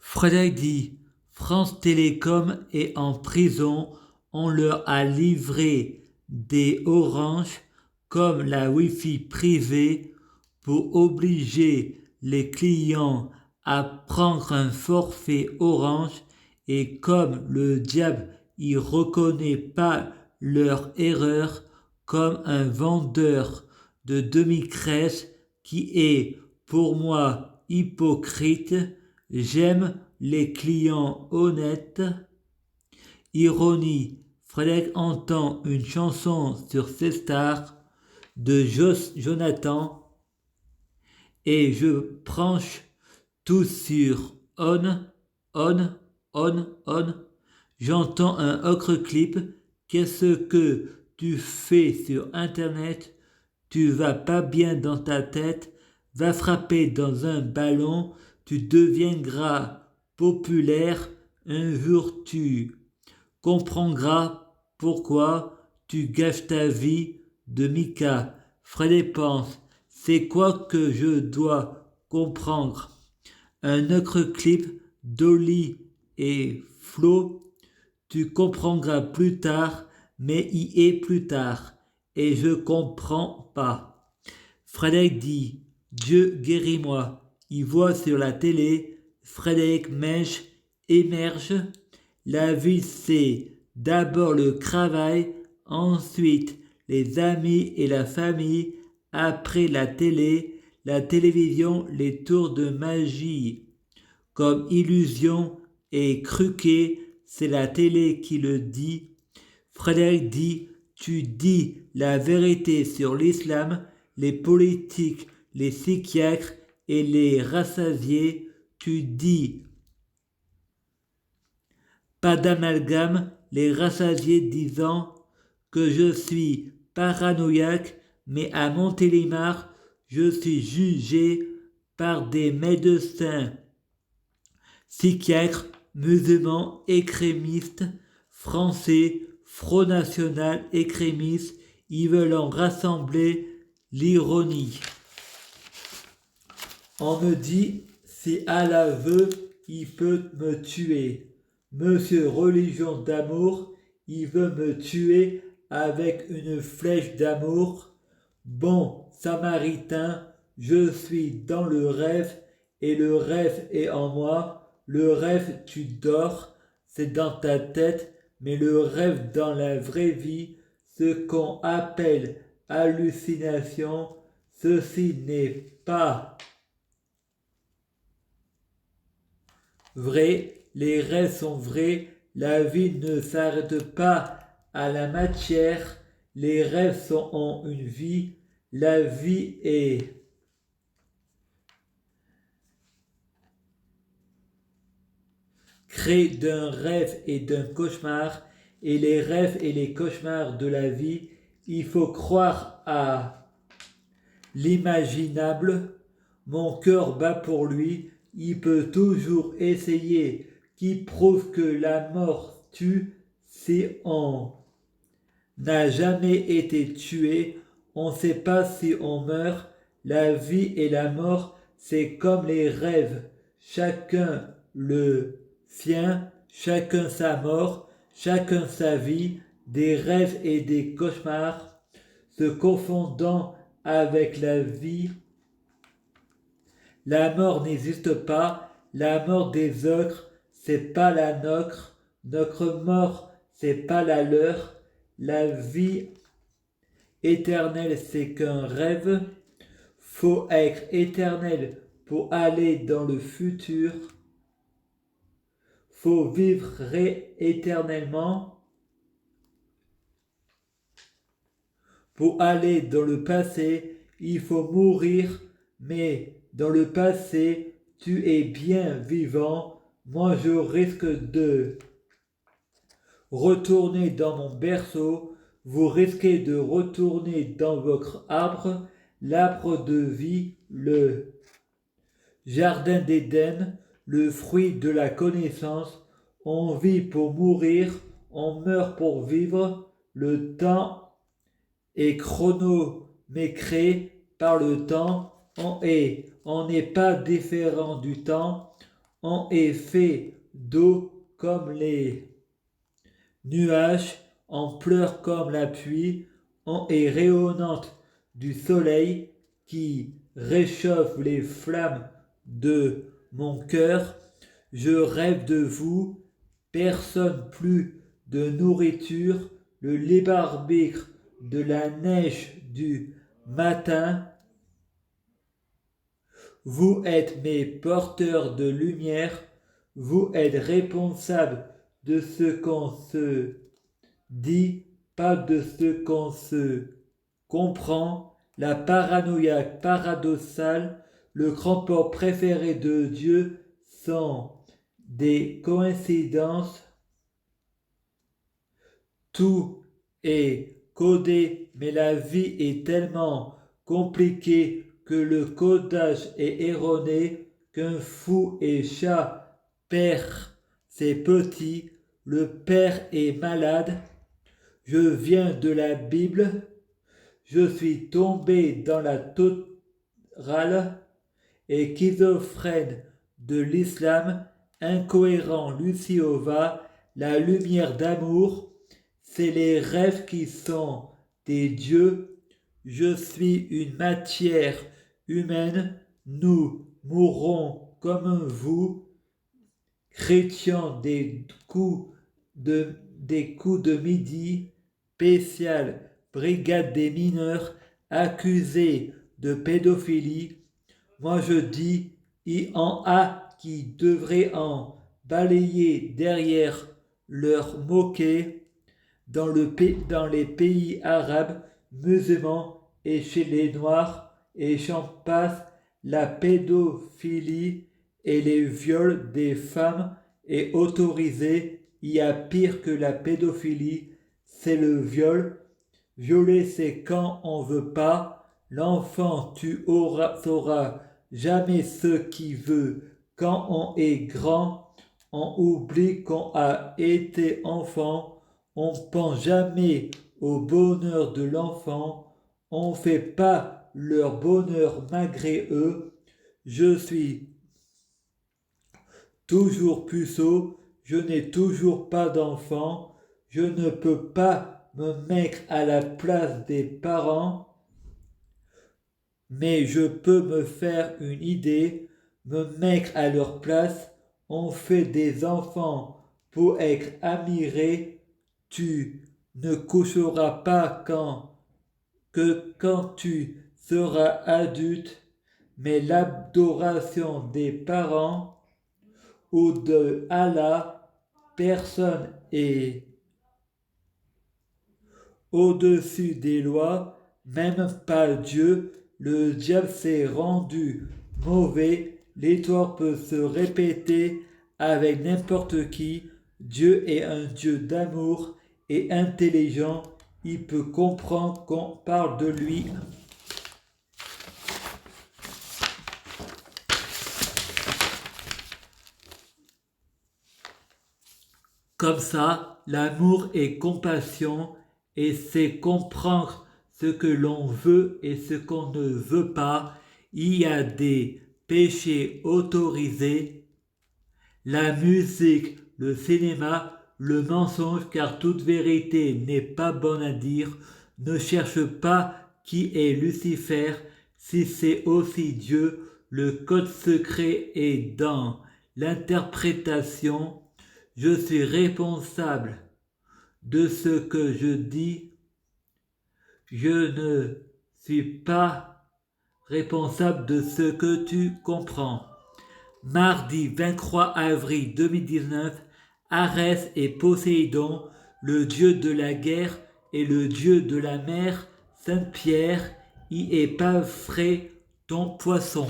Frédéric dit: France Télécom est en prison, on leur a livré des Orange comme la Wi-Fi privée pour obliger les clients à prendre un forfait Orange et comme le diable y reconnaît pas leur erreur comme un vendeur de demi-crèche qui est pour moi hypocrite, j'aime les clients honnêtes. Ironie, Frédéric entend une chanson sur C-Star de Jonathan et je branche tout sur on, on. J'entends un autre clip. Qu'est-ce que tu fais sur Internet? Tu vas pas bien dans ta tête. Va frapper dans un ballon. Tu deviendras populaire. Un jour tu comprendras pourquoi tu gâches ta vie de Mika. Fred pense. C'est quoi que je dois comprendre? Un autre clip d'Oli et Flo. Tu comprendras plus tard, mais y est plus tard. Et je comprends pas. Frédéric dit: Dieu guéris-moi. Il voit sur la télé Frédéric Mèche émerge. La vie c'est d'abord le travail, ensuite les amis et la famille, après la télé, la télévision, les tours de magie. Comme illusion et cruquet, c'est la télé qui le dit. Frédéric dit: tu dis la vérité sur l'islam, les politiques, les psychiatres et les rassasiés. Tu dis pas d'amalgame, les rassasiés disant que je suis paranoïaque, mais à Montélimar, je suis jugé par des médecins psychiatres, musulmans, extrémistes, français, Front National, extrémistes, ils veulent en rassembler l'ironie. On me dit, si Allah veut, il peut me tuer. Monsieur Religion d'amour, il veut me tuer avec une flèche d'amour. Bon Samaritain, je suis dans le rêve et le rêve est en moi. Le rêve, tu dors, c'est dans ta tête, mais le rêve dans la vraie vie, ce qu'on appelle hallucination, ceci n'est pas vrai, les rêves sont vrais, la vie ne s'arrête pas à la matière, les rêves ont une vie, la vie est créée d'un rêve et d'un cauchemar, et les rêves et les cauchemars de la vie, il faut croire à l'imaginable, mon cœur bat pour lui, il peut toujours essayer, qui prouve que la mort tue si on n'a jamais été tué, on ne sait pas si on meurt, la vie et la mort, c'est comme les rêves, chacun le sien, chacun sa mort, chacun sa vie, des rêves et des cauchemars, se confondant avec la vie. La mort n'existe pas, la mort des autres, c'est pas la nôtre, notre mort, c'est pas la leur, la vie éternelle, c'est qu'un rêve, faut être éternel pour aller dans le futur, faut vivre éternellement pour aller dans le passé, il faut mourir, mais dans le passé, tu es bien vivant, moi je risque de retourner dans mon berceau, vous risquez de retourner dans votre arbre, l'arbre de vie, le jardin d'Éden, le fruit de la connaissance. On vit pour mourir, on meurt pour vivre, le temps est chronométré par le temps, on n'est pas différent du temps, on est fait d'eau comme les nuages, on pleure comme la pluie, on est rayonnante du soleil qui réchauffe les flammes de mon cœur. Je rêve de vous, personne plus de nourriture, le lébarbitre de la neige du matin. Vous êtes mes porteurs de lumière, vous êtes responsables de ce qu'on se dit, pas de ce qu'on se comprend. La paranoïa paradoxale, le crampon préféré de Dieu sont des coïncidences. Tout est codé, mais la vie est tellement compliquée que le codage est erroné, qu'un fou et chat perd ses petits, le père est malade. Je viens de la Bible, je suis tombé dans la totale et schizophrène de l'islam, incohérent Luciova, la lumière d'amour, c'est les rêves qui sont des dieux. Je suis une matière humaine, nous mourrons comme vous, chrétiens des coups de midi, spécial brigade des mineurs accusés de pédophilie. Moi je dis, il en a qui devraient en balayer derrière leur moquet dans les pays arabes, musulmans et chez les noirs, et j'en passe, la pédophilie et les viols des femmes est autorisé. Il y a pire que la pédophilie, c'est le viol. Violer, c'est quand on veut pas. L'enfant, tu sauras jamais ce qu'il veut. Quand on est grand, on oublie qu'on a été enfant. On pense jamais au bonheur de l'enfant. On fait pas leur bonheur malgré eux. Je suis toujours puceau. Je n'ai toujours pas d'enfant. Je ne peux pas me mettre à la place des parents, mais je peux me faire une idée, me mettre à leur place. On fait des enfants pour être admirés. Tu ne coucheras pas quand tu seras adulte, mais l'adoration des parents ou de Allah, personne est au-dessus des lois, même pas Dieu. Le diable s'est rendu mauvais, l'histoire peut se répéter avec n'importe qui. Dieu est un Dieu d'amour et intelligent, il peut comprendre qu'on parle de lui. Comme ça, l'amour et compassion, et c'est comprendre ce que l'on veut et ce qu'on ne veut pas. Il y a des péchés autorisés, la musique, le cinéma, le mensonge, car toute vérité n'est pas bonne à dire. Ne cherche pas qui est Lucifer, si c'est aussi Dieu. Le code secret est dans l'interprétation. Je suis responsable de ce que je dis. Je ne suis pas responsable de ce que tu comprends. Mardi 23 avril 2019, Arès et Poséidon, le dieu de la guerre et le dieu de la mer, Saint-Pierre, y est pas frais ton poisson.